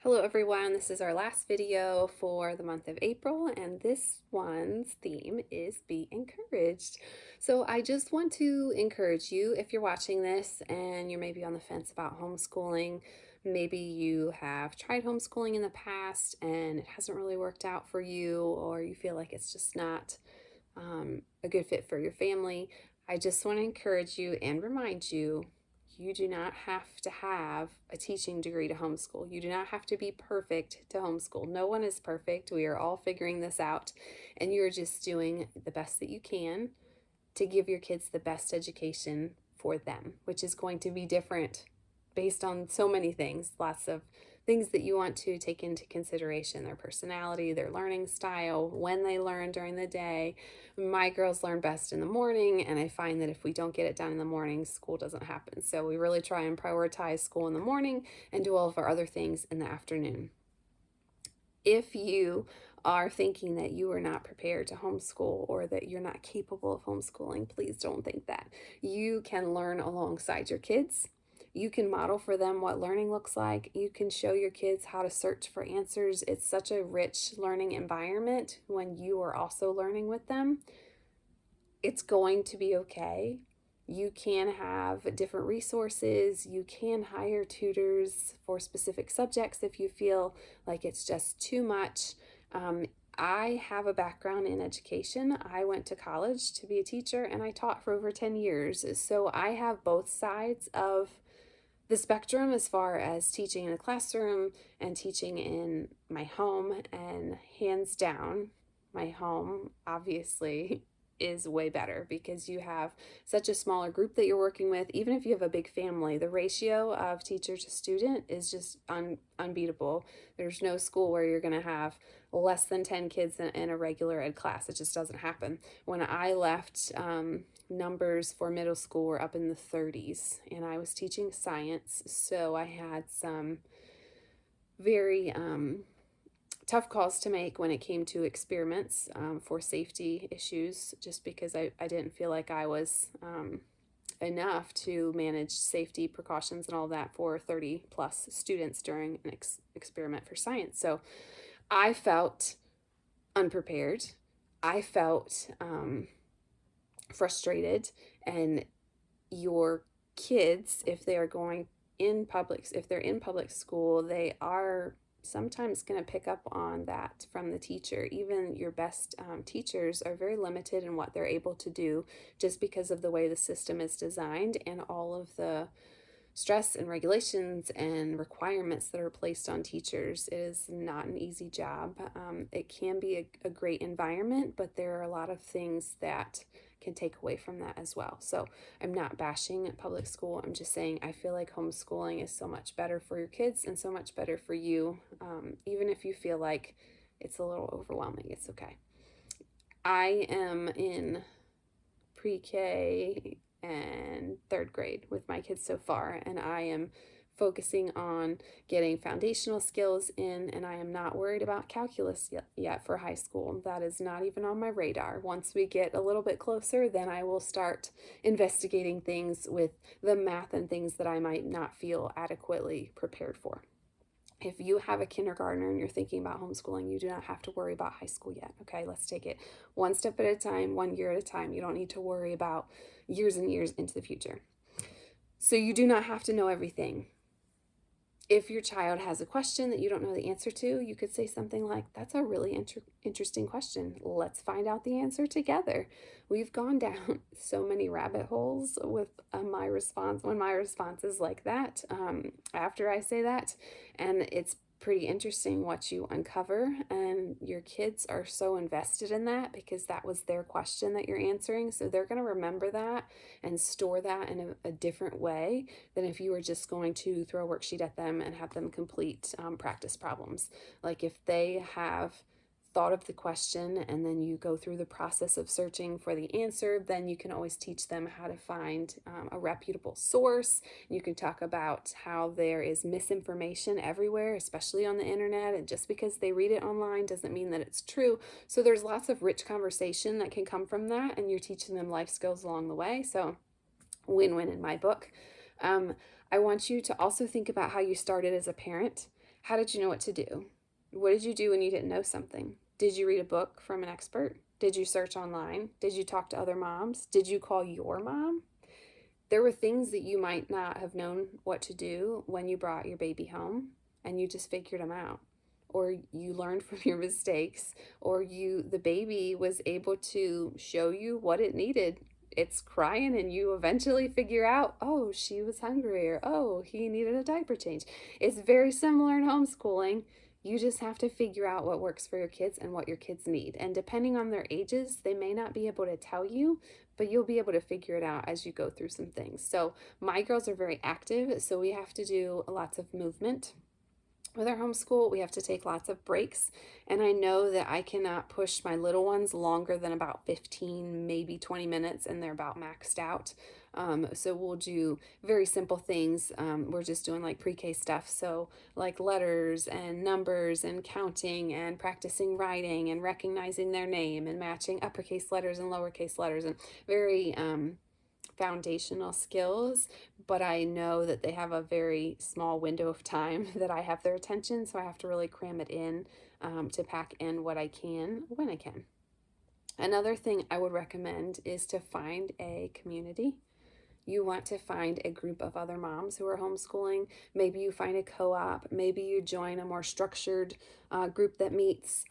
Hello everyone, this is our last video for the month of April, and this one's theme is be encouraged. So I just want to encourage you, if you're watching this and you're maybe on the fence about homeschooling, maybe you have tried homeschooling in the past and it hasn't really worked out for you, or you feel like it's just not a good fit for your family. I just want to encourage you and remind you, you do not have to have a teaching degree to homeschool. You do not have to be perfect to homeschool. No one is perfect. We are all figuring this out, and you're just doing the best that you can to give your kids the best education for them, which is going to be different based on so many things, lots of things that you want to take into consideration: their personality, their learning style, when they learn during the day. My girls learn best in the morning, and I find that if we don't get it done in the morning, school doesn't happen. So we really try and prioritize school in the morning and do all of our other things in the afternoon. If you are thinking that you are not prepared to homeschool or that you're not capable of homeschooling, please don't think that. You can learn alongside your kids. You can model for them what learning looks like. You can show your kids how to search for answers. It's such a rich learning environment when you are also learning with them. It's going to be okay. You can have different resources. You can hire tutors for specific subjects if you feel like it's just too much. I have a background in education. I went to college to be a teacher and I taught for over 10 years. So I have both sides of the spectrum as far as teaching in a classroom and teaching in my home. And hands down, my home obviously is way better because you have such a smaller group that you're working with. Even if you have a big family, the ratio of teacher to student is just unbeatable. There's no school where you're going to have less than 10 kids in a regular ed class. It just doesn't happen. When I left, numbers for middle school were up in the 30s, and I was teaching science, so I had some very tough calls to make when it came to experiments for safety issues, just because I didn't feel like I was enough to manage safety precautions and all that for 30 plus students during an experiment for science. So I felt unprepared. I felt frustrated, and your kids, if they are going if they're in public school, they are sometimes going to pick up on that from the teacher. Even your best teachers are very limited in what they're able to do just because of the way the system is designed and all of the stress and regulations and requirements that are placed on teachers. It is not an easy job. It can be a great environment, but there are a lot of things that can take away from that as well. So I'm not bashing public school. I'm just saying I feel like homeschooling is so much better for your kids and so much better for you. Even if you feel like it's a little overwhelming, it's okay. I am in pre-K and third grade with my kids so far, and I am focusing on getting foundational skills in, and I am not worried about calculus yet for high school. That is not even on my radar. Once we get a little bit closer, then I will start investigating things with the math and things that I might not feel adequately prepared for. If you have a kindergartner and you're thinking about homeschooling, you do not have to worry about high school yet. Okay, let's take it one step at a time, 1 year at a time. You don't need to worry about years and years into the future. So you do not have to know everything. If your child has a question that you don't know the answer to, you could say something like, that's a really interesting question. Let's find out the answer together. We've gone down so many rabbit holes with my response is like that, after I say that, and it's pretty interesting what you uncover, and your kids are so invested in that because that was their question that you're answering, so they're going to remember that and store that in a different way than if you were just going to throw a worksheet at them and have them complete practice problems. Like if they have thought of the question and then you go through the process of searching for the answer, then you can always teach them how to find a reputable source. You can talk about how there is misinformation everywhere, especially on the internet, and just because they read it online doesn't mean that it's true. So there's lots of rich conversation that can come from that, and you're teaching them life skills along the way. So win-win in my book. I want you to also think about how you started as a parent, How did you know what to do? What did you do when you didn't know something? Did you read a book from an expert? Did you search online? Did you talk to other moms? Did you call your mom? There were things that you might not have known what to do when you brought your baby home, and you just figured them out. Or you learned from your mistakes, or the baby was able to show you what it needed. It's crying, and you eventually figure out, oh, she was hungry, or oh, he needed a diaper change. It's very similar in homeschooling. You just have to figure out what works for your kids and what your kids need. And depending on their ages, they may not be able to tell you, but you'll be able to figure it out as you go through some things. So my girls are very active, so we have to do lots of movement. With our homeschool, we have to take lots of breaks, and I know that I cannot push my little ones longer than about 15, maybe 20 minutes, and they're about maxed out. So we'll do very simple things. We're just doing like pre-K stuff, so like letters and numbers and counting and practicing writing and recognizing their name and matching uppercase letters and lowercase letters, and very foundational skills, but I know that they have a very small window of time that I have their attention, so I have to really cram it in to pack in what I can when I can. Another thing I would recommend is to find a community. You want to find a group of other moms who are homeschooling. Maybe you find a co-op. Maybe you join a more structured group that meets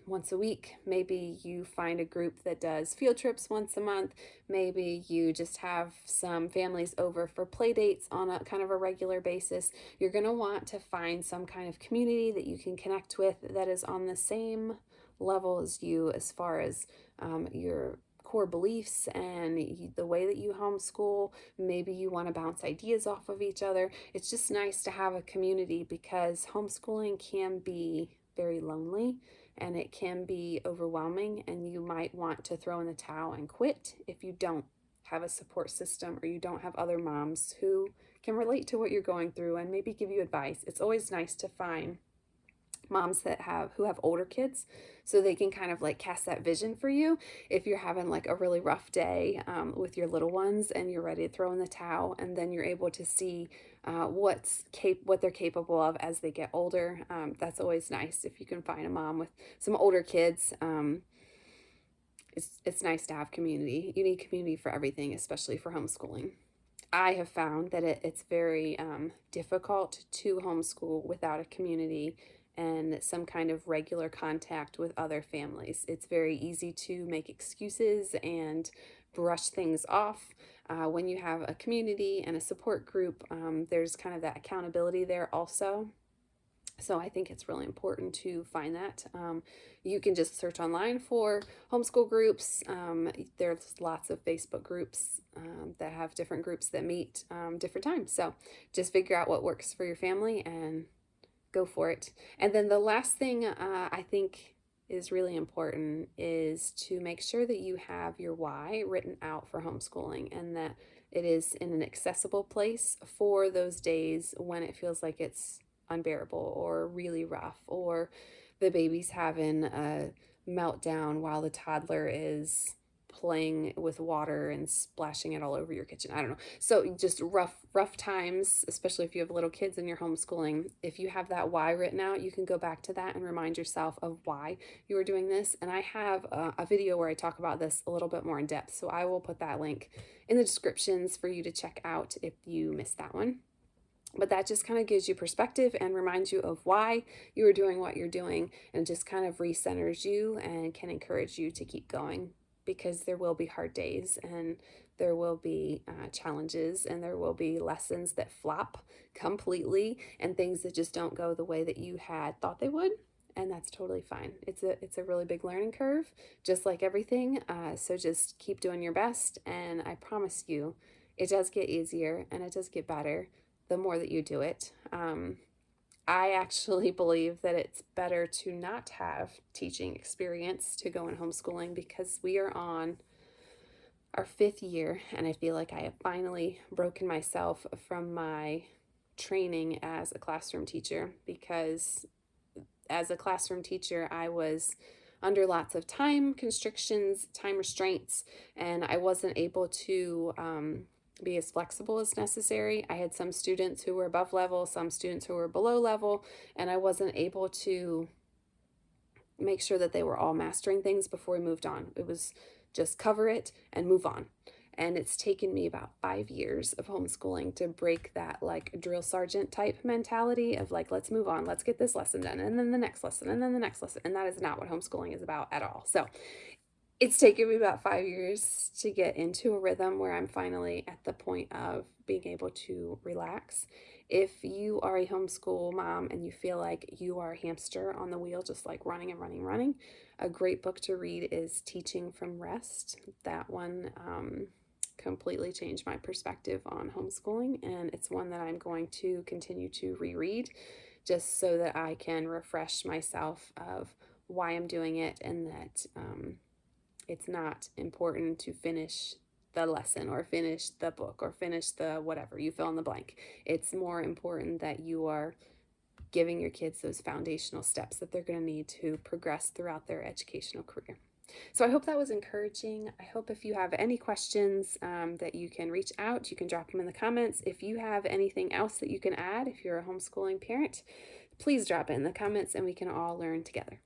once a week. Maybe you find a group that does field trips once a month. Maybe you just have some families over for play dates on a kind of a regular basis. You're going to want to find some kind of community that you can connect with that is on the same level as you as far as your core beliefs and the way that you homeschool. Maybe you want to bounce ideas off of each other. It's just nice to have a community, because homeschooling can be very lonely and it can be overwhelming, and you might want to throw in the towel and quit if you don't have a support system or you don't have other moms who can relate to what you're going through and maybe give you advice. It's always nice to find moms who have older kids, so they can kind of like cast that vision for you if you're having like a really rough day with your little ones and you're ready to throw in the towel, and then you're able to see what they're capable of as they get older. That's always nice if you can find a mom with some older kids. It's nice to have community. You need community for everything, especially for homeschooling. I have found that it's very difficult to homeschool without a community and some kind of regular contact with other families. It's very easy to make excuses and brush things off. When you have a community and a support group, there's kind of that accountability there also. So I think it's really important to find that. You can just search online for homeschool groups. There's lots of Facebook groups that have different groups that meet different times. So just figure out what works for your family and go for it. And then the last thing I think is really important is to make sure that you have your why written out for homeschooling, and that it is in an accessible place for those days when it feels like it's unbearable or really rough, or the baby's having a meltdown while the toddler is playing with water and splashing it all over your kitchen. I don't know. So just rough times, especially if you have little kids and you're homeschooling. If you have that why written out, you can go back to that and remind yourself of why you are doing this. And I have a video where I talk about this a little bit more in depth, so I will put that link in the descriptions for you to check out if you missed that one. But that just kind of gives you perspective and reminds you of why you are doing what you're doing, and just kind of recenters you and can encourage you to keep going, because there will be hard days and there will be challenges, and there will be lessons that flop completely and things that just don't go the way that you had thought they would. And that's totally fine. It's a really big learning curve, just like everything. So just keep doing your best, and I promise you, it does get easier and it does get better the more that you do it. I actually believe that it's better to not have teaching experience to go in homeschooling, because we are on our 5th year, and I feel like I have finally broken myself from my training as a classroom teacher, because as a classroom teacher, I was under lots of time constrictions, time restraints, and I wasn't able to be as flexible as necessary. I had some students who were above level, some students who were below level, and I wasn't able to make sure that they were all mastering things before we moved on. It was just cover it and move on. And it's taken me about 5 years of homeschooling to break that like drill sergeant type mentality of like, let's move on, let's get this lesson done, and then the next lesson, and then the next lesson. And that is not what homeschooling is about at all. So it's taken me about 5 years to get into a rhythm where I'm finally at the point of being able to relax. If you are a homeschool mom and you feel like you are a hamster on the wheel, just like running and running, running, a great book to read is Teaching from Rest. That one completely changed my perspective on homeschooling, and it's one that I'm going to continue to reread just so that I can refresh myself of why I'm doing it, and that it's not important to finish the lesson or finish the book or finish the whatever, you fill in the blank. It's more important that you are giving your kids those foundational steps that they're going to need to progress throughout their educational career. So I hope that was encouraging. I hope if you have any questions that you can reach out, you can drop them in the comments. If you have anything else that you can add, if you're a homeschooling parent, please drop it in the comments and we can all learn together.